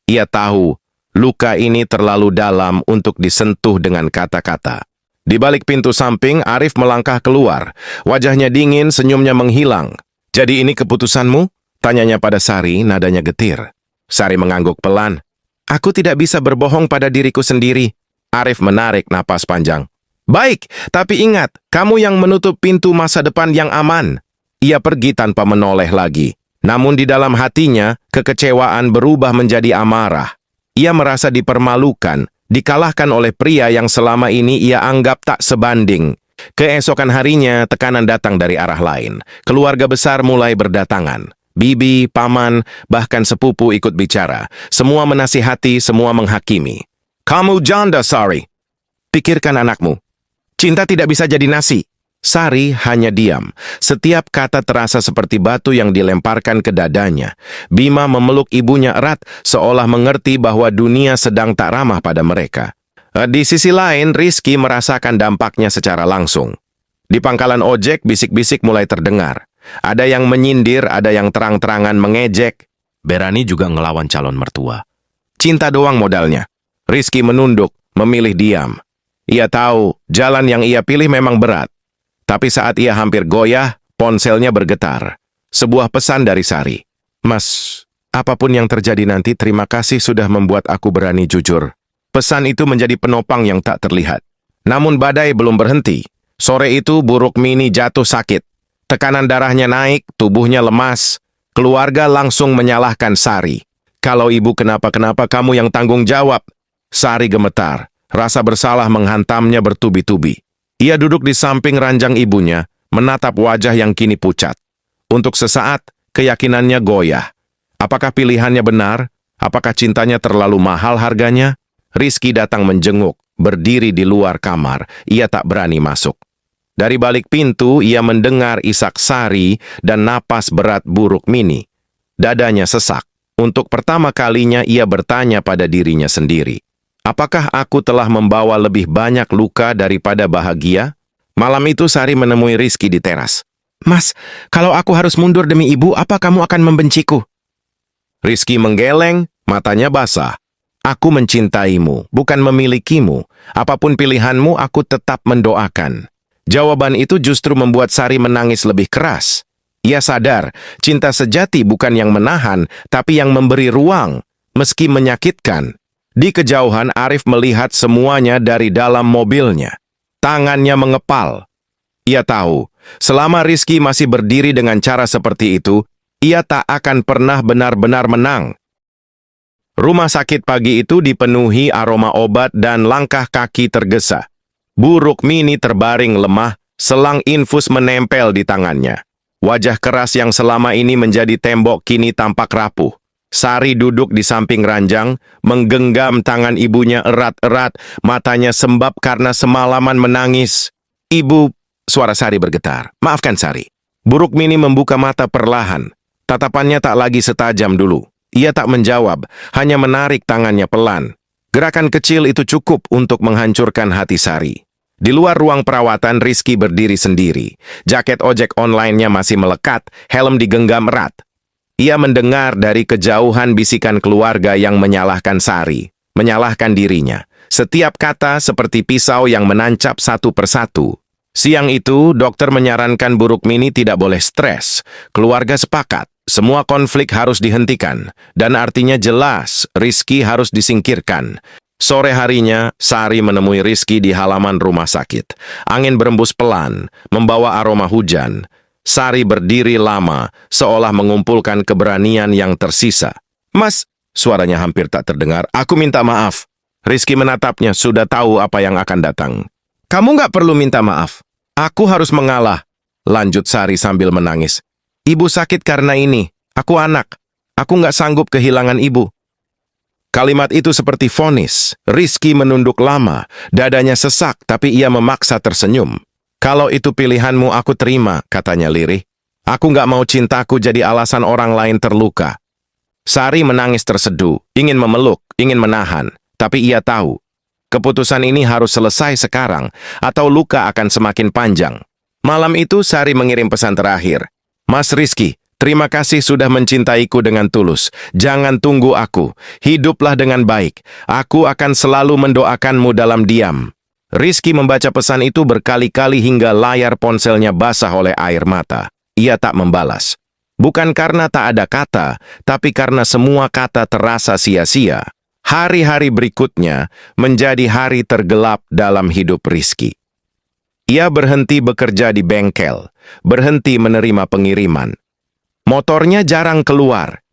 Ia tahu, luka ini terlalu dalam untuk disentuh dengan kata-kata. Di balik pintu samping, Arif melangkah keluar. Wajahnya dingin, senyumnya menghilang. "Jadi ini keputusanmu?" Tanyanya pada Sari, nadanya getir. Sari mengangguk pelan. "Aku tidak bisa berbohong pada diriku sendiri." Arif menarik napas panjang. "Baik, tapi ingat, kamu yang menutup pintu masa depan yang aman." Ia pergi tanpa menoleh lagi. Namun di dalam hatinya, kekecewaan berubah menjadi amarah. Ia merasa dipermalukan, dikalahkan oleh pria yang selama ini ia anggap tak sebanding. Keesokan harinya, tekanan datang dari arah lain. Keluarga besar mulai berdatangan. Bibi, paman, bahkan sepupu ikut bicara. Semua menasihati, semua menghakimi. "Kamu janda, Sari. Pikirkan anakmu. Cinta tidak bisa jadi nasi." Sari hanya diam. Setiap kata terasa seperti batu yang dilemparkan ke dadanya. Bima memeluk ibunya erat, seolah mengerti bahwa dunia sedang tak ramah pada mereka. Di sisi lain, Rizky merasakan dampaknya secara langsung. Di pangkalan ojek, bisik-bisik mulai terdengar. Ada yang menyindir, ada yang terang-terangan mengejek. Berani juga ngelawan calon mertua. Cinta doang modalnya. Rizky menunduk, memilih diam. Ia tahu, jalan yang ia pilih memang berat. Tapi saat ia hampir goyah, ponselnya bergetar. Sebuah pesan dari Sari. "Mas, apapun yang terjadi nanti, terima kasih sudah membuat aku berani jujur." Pesan itu menjadi penopang yang tak terlihat. Namun badai belum berhenti. Sore itu Buruk Mini jatuh sakit. Tekanan darahnya naik, tubuhnya lemas. Keluarga langsung menyalahkan Sari. "Kalau ibu kenapa-kenapa, kamu yang tanggung jawab." Sari gemetar. Rasa bersalah menghantamnya bertubi-tubi. Ia duduk di samping ranjang ibunya, menatap wajah yang kini pucat. Untuk sesaat, keyakinannya goyah. Apakah pilihannya benar? Apakah cintanya terlalu mahal harganya? Rizky datang menjenguk, berdiri di luar kamar. Ia tak berani masuk. Dari balik pintu, ia mendengar isak Sari dan napas berat Buruk Mini. Dadanya sesak. Untuk pertama kalinya ia bertanya pada dirinya sendiri. Apakah aku telah membawa lebih banyak luka daripada bahagia? Malam itu Sari menemui Rizky di teras. "Mas, kalau aku harus mundur demi ibu, apa kamu akan membenciku?" Rizky menggeleng, matanya basah. "Aku mencintaimu, bukan memilikimu. Apapun pilihanmu, aku tetap mendoakan." Jawaban itu justru membuat Sari menangis lebih keras. Ia sadar, cinta sejati bukan yang menahan, tapi yang memberi ruang, meski menyakitkan. Di kejauhan, Arif melihat semuanya dari dalam mobilnya. Tangannya mengepal. Ia tahu, selama Rizky masih berdiri dengan cara seperti itu, ia tak akan pernah benar-benar menang. Rumah sakit pagi itu dipenuhi aroma obat dan langkah kaki tergesa. Buruk Mini terbaring lemah, selang infus menempel di tangannya. Wajah keras yang selama ini menjadi tembok kini tampak rapuh. Sari duduk di samping ranjang, menggenggam tangan ibunya erat-erat, matanya sembab karena semalaman menangis. "Ibu," suara Sari bergetar. "Maafkan Sari." Buruk Mini membuka mata perlahan. Tatapannya tak lagi setajam dulu. Ia tak menjawab, hanya menarik tangannya pelan. Gerakan kecil itu cukup untuk menghancurkan hati Sari. Di luar ruang perawatan, Rizky berdiri sendiri. Jaket ojek online-nya masih melekat, helm digenggam erat. Ia mendengar dari kejauhan bisikan keluarga yang menyalahkan Sari, menyalahkan dirinya. Setiap kata seperti pisau yang menancap satu persatu. Siang itu, dokter menyarankan Buruk Mini tidak boleh stres. Keluarga sepakat, semua konflik harus dihentikan. Dan artinya jelas, Rizky harus disingkirkan. Sore harinya, Sari menemui Rizky di halaman rumah sakit. Angin berembus pelan, membawa aroma hujan. Sari berdiri lama, seolah mengumpulkan keberanian yang tersisa. "Mas," suaranya hampir tak terdengar, "aku minta maaf." Rizky menatapnya, sudah tahu apa yang akan datang. Kamu nggak perlu minta maaf. Aku harus mengalah, lanjut Sari sambil menangis. Ibu sakit karena ini. Aku anak. Aku nggak sanggup kehilangan ibu. Kalimat itu seperti vonis. Rizky menunduk lama. Dadanya sesak, tapi ia memaksa tersenyum. Kalau itu pilihanmu, aku terima, katanya lirih. Aku nggak mau cintaku jadi alasan orang lain terluka. Sari menangis terseduh, ingin memeluk, ingin menahan. Tapi ia tahu, keputusan ini harus selesai sekarang, atau luka akan semakin panjang. Malam itu Sari mengirim pesan terakhir. Mas Rizky, terima kasih sudah mencintaiku dengan tulus. Jangan tunggu aku. Hiduplah dengan baik. Aku akan selalu mendoakanmu dalam diam. Rizky membaca pesan itu berkali-kali hingga layar ponselnya basah oleh air mata. Ia tak membalas. Bukan karena tak ada kata, tapi karena semua kata terasa sia-sia. Hari-hari berikutnya menjadi hari tergelap dalam hidup Rizky. Ia berhenti bekerja di bengkel, berhenti menerima pengiriman. Motornya jarang keluar.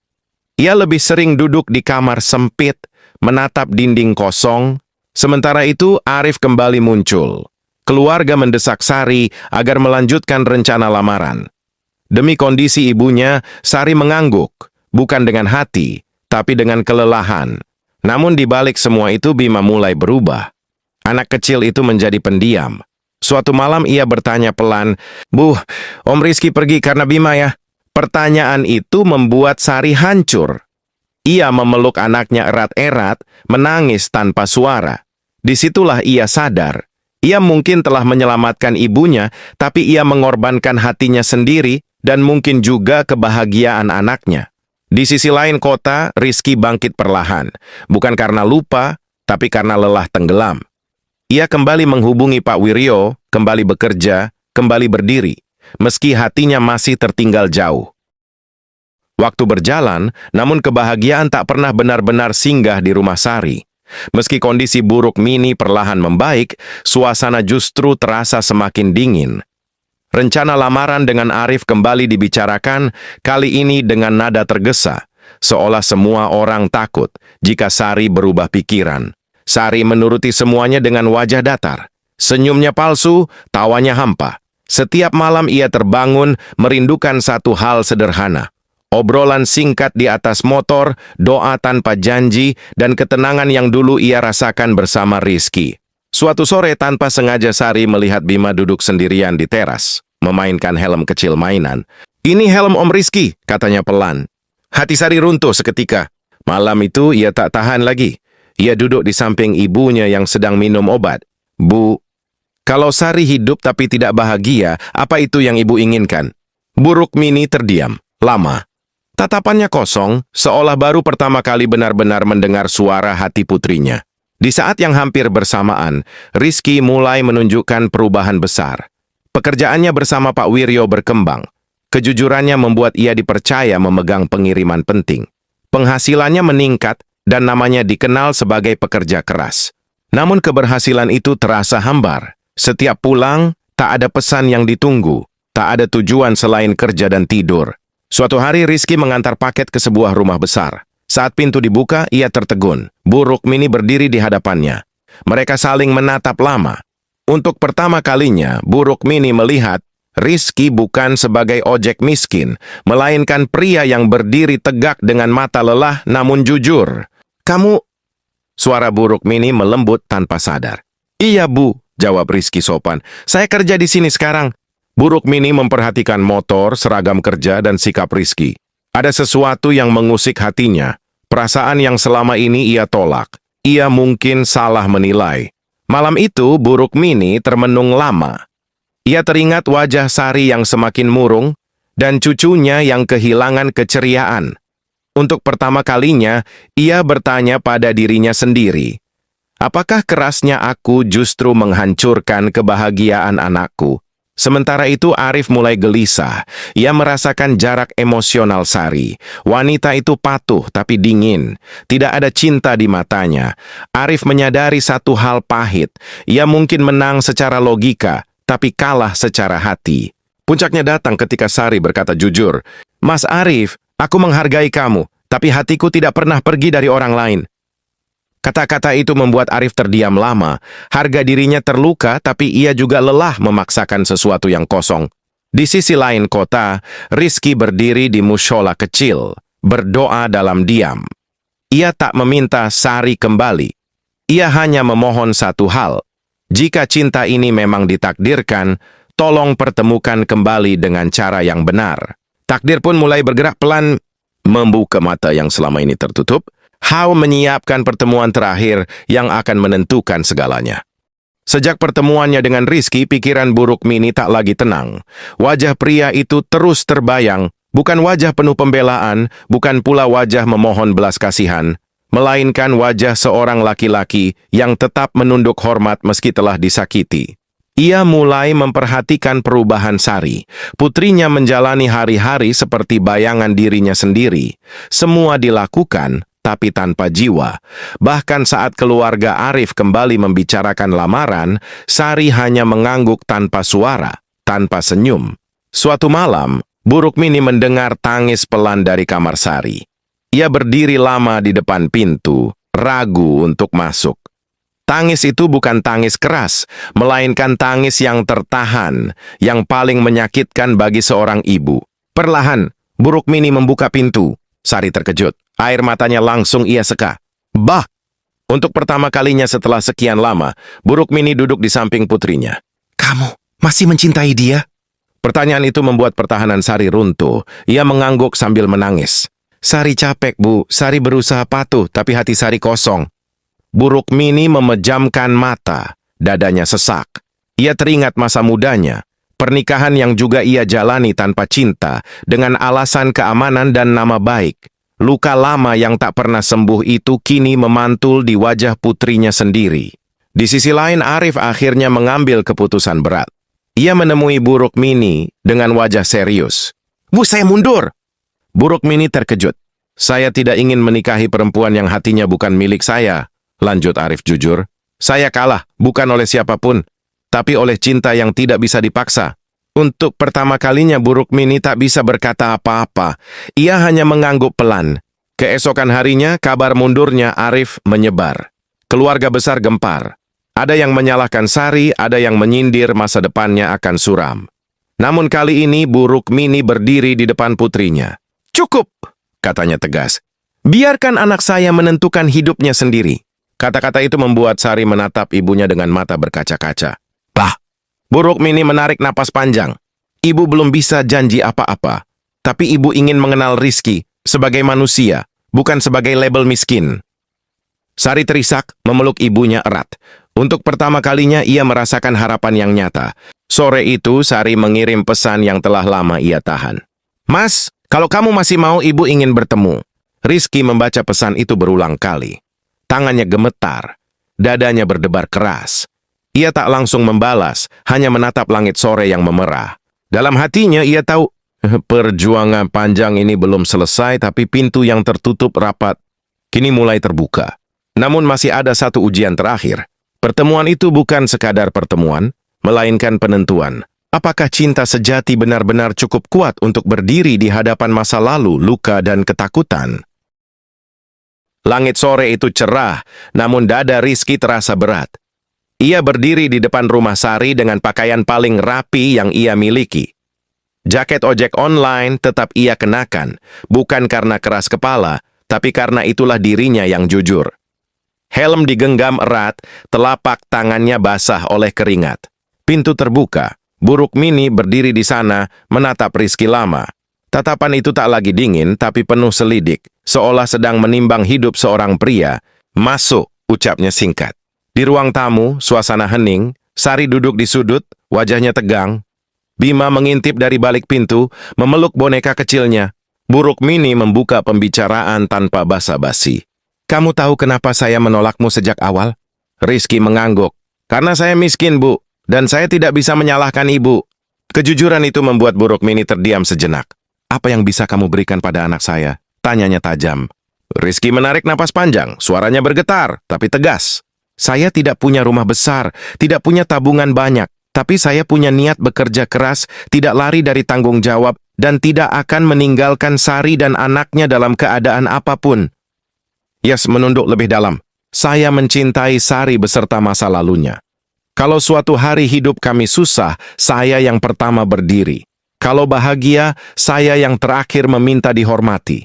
Ia lebih sering duduk di kamar sempit, menatap dinding kosong. Sementara itu, Arif kembali muncul. Keluarga mendesak Sari agar melanjutkan rencana lamaran. Demi kondisi ibunya, Sari mengangguk, bukan dengan hati, tapi dengan kelelahan. Namun di balik semua itu Bima mulai berubah. Anak kecil itu menjadi pendiam. Suatu malam ia bertanya pelan, "Bu, Om Rizky pergi karena Bima ya?" Pertanyaan itu membuat Sari hancur. Ia memeluk anaknya erat-erat, menangis tanpa suara. Disitulah ia sadar. Ia mungkin telah menyelamatkan ibunya, tapi ia mengorbankan hatinya sendiri dan mungkin juga kebahagiaan anaknya. Di sisi lain kota, Rizky bangkit perlahan. Bukan karena lupa, tapi karena lelah tenggelam. Ia kembali menghubungi Pak Wiryo, kembali bekerja, kembali berdiri, meski hatinya masih tertinggal jauh. Waktu berjalan, namun kebahagiaan tak pernah benar-benar singgah di rumah Sari. Meski kondisi buruk Mini perlahan membaik, suasana justru terasa semakin dingin. Rencana lamaran dengan Arif kembali dibicarakan, kali ini dengan nada tergesa, seolah semua orang takut jika Sari berubah pikiran. Sari menuruti semuanya dengan wajah datar. Senyumnya palsu, tawanya hampa. Setiap malam ia terbangun merindukan satu hal sederhana. Obrolan singkat di atas motor, doa tanpa janji, dan ketenangan yang dulu ia rasakan bersama Rizky. Suatu sore tanpa sengaja Sari melihat Bima duduk sendirian di teras, memainkan helm kecil mainan. "Ini helm Om Rizky," katanya pelan. Hati Sari runtuh seketika. Malam itu ia tak tahan lagi. Ia duduk di samping ibunya yang sedang minum obat. "Bu, kalau Sari hidup tapi tidak bahagia, apa itu yang ibu inginkan?" Buruk Mini terdiam, lama. Tatapannya kosong, seolah baru pertama kali benar-benar mendengar suara hati putrinya. Di saat yang hampir bersamaan, Rizky mulai menunjukkan perubahan besar. Pekerjaannya bersama Pak Wiryo berkembang. Kejujurannya membuat ia dipercaya memegang pengiriman penting. Penghasilannya meningkat dan namanya dikenal sebagai pekerja keras. Namun keberhasilan itu terasa hambar. Setiap pulang, tak ada pesan yang ditunggu. Tak ada tujuan selain kerja dan tidur. Suatu hari Rizky mengantar paket ke sebuah rumah besar. Saat pintu dibuka, ia tertegun. Buruk Mini berdiri di hadapannya. Mereka saling menatap lama. Untuk pertama kalinya, Buruk Mini melihat Rizky bukan sebagai ojek miskin, melainkan pria yang berdiri tegak dengan mata lelah namun jujur. "Kamu..." Suara Buruk Mini melembut tanpa sadar. "Iya, Bu," jawab Rizky sopan. "Saya kerja di sini sekarang." Buruk Mini memperhatikan motor, seragam kerja, dan sikap Rizky. Ada sesuatu yang mengusik hatinya, perasaan yang selama ini ia tolak. Ia mungkin salah menilai. Malam itu, Buruk Mini termenung lama. Ia teringat wajah Sari yang semakin murung, dan cucunya yang kehilangan keceriaan. Untuk pertama kalinya, ia bertanya pada dirinya sendiri, apakah kerasnya aku justru menghancurkan kebahagiaan anakku? Sementara itu Arif mulai gelisah. Ia merasakan jarak emosional Sari. Wanita itu patuh tapi dingin. Tidak ada cinta di matanya. Arif menyadari satu hal pahit. Ia mungkin menang secara logika, tapi kalah secara hati. Puncaknya datang ketika Sari berkata jujur, "Mas Arif, aku menghargai kamu, tapi hatiku tidak pernah pergi dari orang lain." Kata-kata itu membuat Arif terdiam lama. Harga dirinya terluka, tapi ia juga lelah memaksakan sesuatu yang kosong. Di sisi lain kota, Rizky berdiri di mushola kecil, berdoa dalam diam. Ia tak meminta Sari kembali. Ia hanya memohon satu hal. Jika cinta ini memang ditakdirkan, tolong pertemukan kembali dengan cara yang benar. Takdir pun mulai bergerak pelan, membuka mata yang selama ini tertutup. Hao menyiapkan pertemuan terakhir yang akan menentukan segalanya. Sejak pertemuannya dengan Rizky, pikiran buruk Mini tak lagi tenang. Wajah pria itu terus terbayang, bukan wajah penuh pembelaan, bukan pula wajah memohon belas kasihan, melainkan wajah seorang laki-laki yang tetap menunduk hormat meski telah disakiti. Ia mulai memperhatikan perubahan Sari. Putrinya menjalani hari-hari seperti bayangan dirinya sendiri. Semua dilakukan, tapi tanpa jiwa. Bahkan saat keluarga Arif kembali membicarakan lamaran, Sari hanya mengangguk tanpa suara, tanpa senyum. Suatu malam, Buruk Mini mendengar tangis pelan dari kamar Sari. Ia berdiri lama di depan pintu, ragu untuk masuk. Tangis itu bukan tangis keras, melainkan tangis yang tertahan, yang paling menyakitkan bagi seorang ibu. Perlahan, Buruk Mini membuka pintu. Sari terkejut. Air matanya langsung ia seka. Bah! Untuk pertama kalinya setelah sekian lama, Buruk Mini duduk di samping putrinya. Kamu masih mencintai dia? Pertanyaan itu membuat pertahanan Sari runtuh. Ia mengangguk sambil menangis. Sari capek, Bu. Sari berusaha patuh, tapi hati Sari kosong. Buruk Mini memejamkan mata. Dadanya sesak. Ia teringat masa mudanya. Pernikahan yang juga ia jalani tanpa cinta, dengan alasan keamanan dan nama baik. Luka lama yang tak pernah sembuh itu kini memantul di wajah putrinya sendiri. Di sisi lain, Arif akhirnya mengambil keputusan berat. Ia menemui Buruk Mini dengan wajah serius. Bu, saya mundur! Buruk Mini terkejut. Saya tidak ingin menikahi perempuan yang hatinya bukan milik saya, lanjut Arif jujur. Saya kalah, bukan oleh siapapun, tapi oleh cinta yang tidak bisa dipaksa. Untuk pertama kalinya Buruk Mini tak bisa berkata apa-apa. Ia hanya mengangguk pelan. Keesokan harinya, kabar mundurnya Arif menyebar. Keluarga besar gempar. Ada yang menyalahkan Sari, ada yang menyindir masa depannya akan suram. Namun kali ini Buruk Mini berdiri di depan putrinya. Cukup, katanya tegas. Biarkan anak saya menentukan hidupnya sendiri. Kata-kata itu membuat Sari menatap ibunya dengan mata berkaca-kaca. Bah! Buruk Mini menarik napas panjang. Ibu belum bisa janji apa-apa. Tapi ibu ingin mengenal Rizky sebagai manusia, bukan sebagai label miskin. Sari terisak, memeluk ibunya erat. Untuk pertama kalinya ia merasakan harapan yang nyata. Sore itu Sari mengirim pesan yang telah lama ia tahan. Mas, kalau kamu masih mau, ibu ingin bertemu. Rizky membaca pesan itu berulang kali. Tangannya gemetar, dadanya berdebar keras. Ia tak langsung membalas, hanya menatap langit sore yang memerah. Dalam hatinya ia tahu, perjuangan panjang ini belum selesai, tapi pintu yang tertutup rapat kini mulai terbuka. Namun masih ada satu ujian terakhir. Pertemuan itu bukan sekadar pertemuan, melainkan penentuan. Apakah cinta sejati benar-benar cukup kuat untuk berdiri di hadapan masa lalu, luka, dan ketakutan? Langit sore itu cerah, namun dada Rizky terasa berat. Ia berdiri di depan rumah Sari dengan pakaian paling rapi yang ia miliki. Jaket ojek online tetap ia kenakan, bukan karena keras kepala, tapi karena itulah dirinya yang jujur. Helm digenggam erat, telapak tangannya basah oleh keringat. Pintu terbuka, Buruk Mini berdiri di sana, menatap Rizky lama. Tatapan itu tak lagi dingin, tapi penuh selidik, seolah sedang menimbang hidup seorang pria. Masuk, ucapnya singkat. Di ruang tamu, suasana hening, Sari duduk di sudut, wajahnya tegang. Bima mengintip dari balik pintu, memeluk boneka kecilnya. Buruk Mini membuka pembicaraan tanpa basa-basi. Kamu tahu kenapa saya menolakmu sejak awal? Rizky mengangguk. Karena saya miskin, Bu, dan saya tidak bisa menyalahkan ibu. Kejujuran itu membuat Buruk Mini terdiam sejenak. Apa yang bisa kamu berikan pada anak saya? Tanyanya tajam. Rizky menarik napas panjang, suaranya bergetar, tapi tegas. Saya tidak punya rumah besar, tidak punya tabungan banyak, tapi saya punya niat bekerja keras, tidak lari dari tanggung jawab, dan tidak akan meninggalkan Sari dan anaknya dalam keadaan apapun. Yes menunduk lebih dalam. Saya mencintai Sari beserta masa lalunya. Kalau suatu hari hidup kami susah, saya yang pertama berdiri. Kalau bahagia, saya yang terakhir meminta dihormati.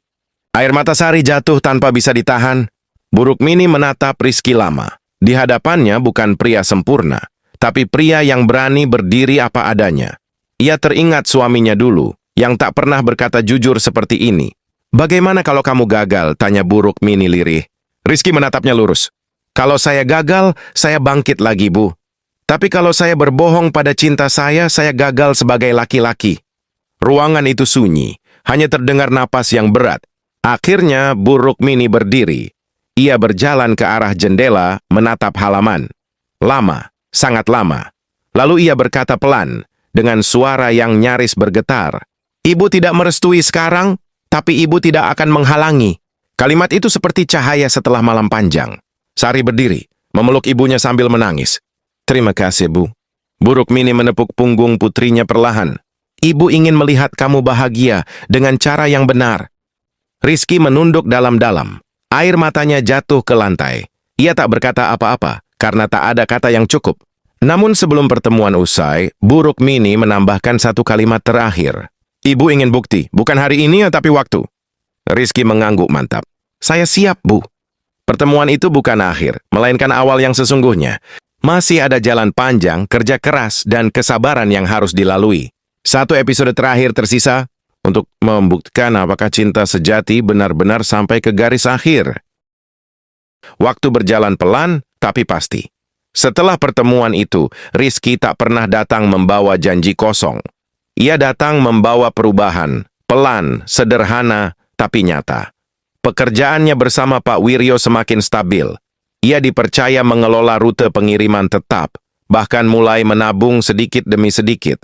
Air mata Sari jatuh tanpa bisa ditahan. Bu Rukmini menatap Rizky lama. Di hadapannya bukan pria sempurna, tapi pria yang berani berdiri apa adanya. Ia teringat suaminya dulu, yang tak pernah berkata jujur seperti ini. Bagaimana kalau kamu gagal? Tanya Bu Rukmini lirih. Rizky menatapnya lurus. Kalau saya gagal, saya bangkit lagi, Bu. Tapi kalau saya berbohong pada cinta saya gagal sebagai laki-laki. Ruangan itu sunyi, hanya terdengar napas yang berat. Akhirnya Bu Rukmini berdiri. Ia berjalan ke arah jendela, menatap halaman. Lama, sangat lama. Lalu ia berkata pelan, dengan suara yang nyaris bergetar. Ibu tidak merestui sekarang, tapi ibu tidak akan menghalangi. Kalimat itu seperti cahaya setelah malam panjang. Sari berdiri, memeluk ibunya sambil menangis. Terima kasih, Bu. Bu Rukmini menepuk punggung putrinya perlahan. Ibu ingin melihat kamu bahagia dengan cara yang benar. Rizky menunduk dalam-dalam. Air matanya jatuh ke lantai. Ia tak berkata apa-apa, karena tak ada kata yang cukup. Namun sebelum pertemuan usai, Bu Rukmini menambahkan satu kalimat terakhir. Ibu ingin bukti, bukan hari ini tapi waktu. Rizky mengangguk mantap. Saya siap, Bu. Pertemuan itu bukan akhir, melainkan awal yang sesungguhnya. Masih ada jalan panjang, kerja keras, dan kesabaran yang harus dilalui. Satu episode terakhir tersisa untuk membuktikan apakah cinta sejati benar-benar sampai ke garis akhir. Waktu berjalan pelan, tapi pasti. Setelah pertemuan itu, Rizky tak pernah datang membawa janji kosong. Ia datang membawa perubahan, pelan, sederhana, tapi nyata. Pekerjaannya bersama Pak Wiryo semakin stabil. Ia dipercaya mengelola rute pengiriman tetap, bahkan mulai menabung sedikit demi sedikit.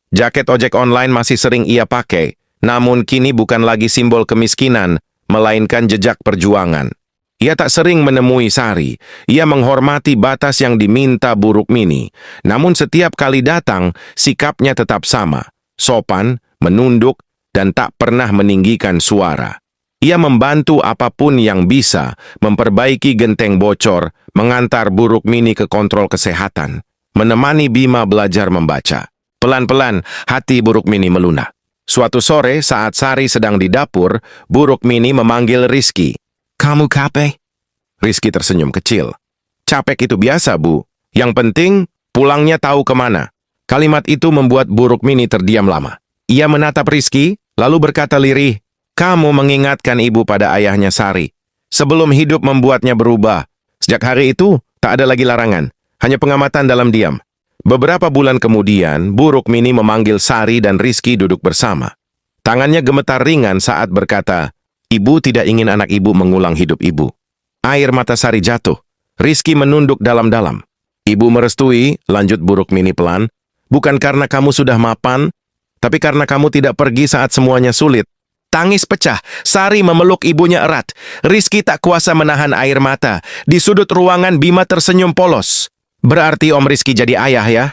Jaket ojek online masih sering ia pakai, namun kini bukan lagi simbol kemiskinan, melainkan jejak perjuangan. Ia tak sering menemui Sari, ia menghormati batas yang diminta Bu Rukmini. Namun setiap kali datang, sikapnya tetap sama, sopan, menunduk, dan tak pernah meninggikan suara. Ia membantu apapun yang bisa, memperbaiki genteng bocor, mengantar Bu Rukmini ke kontrol kesehatan, menemani Bima belajar membaca. Pelan-pelan, hati Bu Rukmini melunak. Suatu sore saat Sari sedang di dapur, Bu Rukmini memanggil Rizky. Kamu capek? Rizky tersenyum kecil. Capek itu biasa, Bu. Yang penting, pulangnya tahu kemana. Kalimat itu membuat Bu Rukmini terdiam lama. Ia menatap Rizky, lalu berkata lirih, kamu mengingatkan ibu pada ayahnya Sari. Sebelum hidup membuatnya berubah. Sejak hari itu, tak ada lagi larangan. Hanya pengamatan dalam diam. Beberapa bulan kemudian, Bu Rukmini memanggil Sari dan Rizky duduk bersama. Tangannya gemetar ringan saat berkata, ibu tidak ingin anak ibu mengulang hidup ibu. Air mata Sari jatuh. Rizky menunduk dalam-dalam. Ibu merestui, lanjut Bu Rukmini pelan, bukan karena kamu sudah mapan, tapi karena kamu tidak pergi saat semuanya sulit. Tangis pecah, Sari memeluk ibunya erat. Rizky tak kuasa menahan air mata. Di sudut ruangan Bima tersenyum polos. Berarti Om Rizky jadi ayah ya?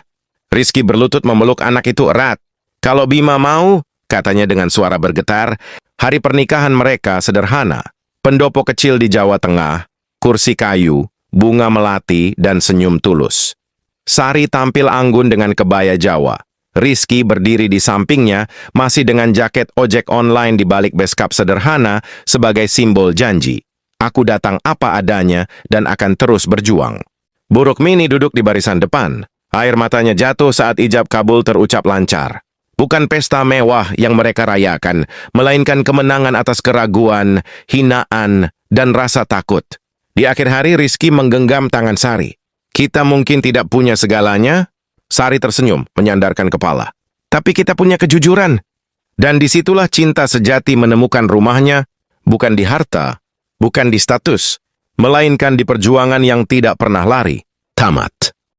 Rizky berlutut memeluk anak itu erat. Kalau Bima mau, katanya dengan suara bergetar, hari pernikahan mereka sederhana. Pendopo kecil di Jawa Tengah, kursi kayu, bunga melati, dan senyum tulus. Sari tampil anggun dengan kebaya Jawa. Rizky berdiri di sampingnya, masih dengan jaket ojek online di balik beskap sederhana sebagai simbol janji. Aku datang apa adanya dan akan terus berjuang. Bu Rukmini duduk di barisan depan. Air matanya jatuh saat ijab kabul terucap lancar. Bukan pesta mewah yang mereka rayakan, melainkan kemenangan atas keraguan, hinaan, dan rasa takut. Di akhir hari Rizky menggenggam tangan Sari. Kita mungkin tidak punya segalanya. Sari tersenyum, menyandarkan kepala. Tapi kita punya kejujuran. Dan disitulah cinta sejati menemukan rumahnya, bukan di harta, bukan di status, melainkan di perjuangan yang tidak pernah lari. Tamat.